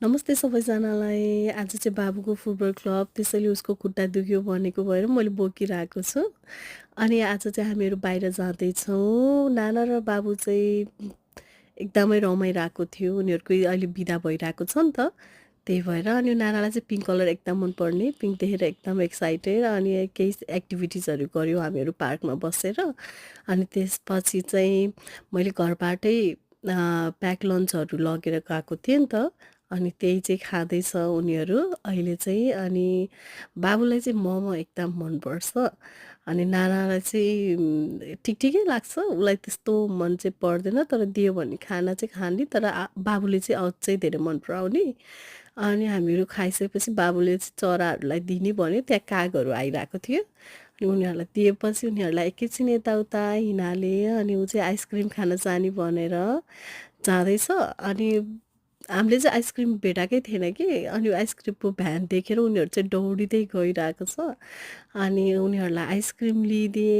नमस्ते सबैजनालाई। आज चाहिँ बाबुको फुटबल क्लब त्यसैले उसको खुट्टा दुख्यो भनेको भएर मैले बोकिरहेको छु। अनि आज चाहिँ हामीहरू बाहिर जाँदैछौँ। नाना र बाबु चाहिँ एकदमै रमाइरहेको थियो। उनीहरूको अहिले बिदा भइरहेको छ नि त। त्यही भएर अनि नानालाई चाहिँ पिङ्क कलर एकदम मनपर्ने। पिङ्क देखेर एकदम एक्साइटेड अनि केही एक्टिभिटिजहरू गऱ्यौँ हामीहरू पार्कमा बसेर। अनि त्यसपछि चाहिँ मैले घरबाटै प्याक लन्चहरू लगेर गएको थिएँ नि त। अनि त्यही चाहिँ खाँदैछ उनीहरू अहिले चाहिँ। अनि बाबुलाई चाहिँ मोमो एकदम मनपर्छ। अनि नानालाई चाहिँ ठिकै लाग्छ। उसलाई त्यस्तो मन चाहिँ पर्दैन तर दियो भने खाना चाहिँ खाने तर बाबुले चाहिँ अझै धेरै मन पराउने। अनि हामीहरू खाइसकेपछि बाबुले चाहिँ चराहरूलाई दिने भन्यो। त्यहाँ कागहरू आइरहेको थियो। अनि उनीहरूलाई दिएपछि उनीहरूलाई एकैछिन यताउता हिँडाले अनि ऊ चाहिँ आइसक्रिम खान जाने भनेर जाँदैछ। अनि हामीले चाहिँ आइसक्रिम भेटाएकै थिएन कि। अनि आइसक्रिमको भ्यान देखेर उनीहरू चाहिँ दौडिँदै गइरहेको छ। अनि उनीहरूलाई आइसक्रिम लिइदिएँ।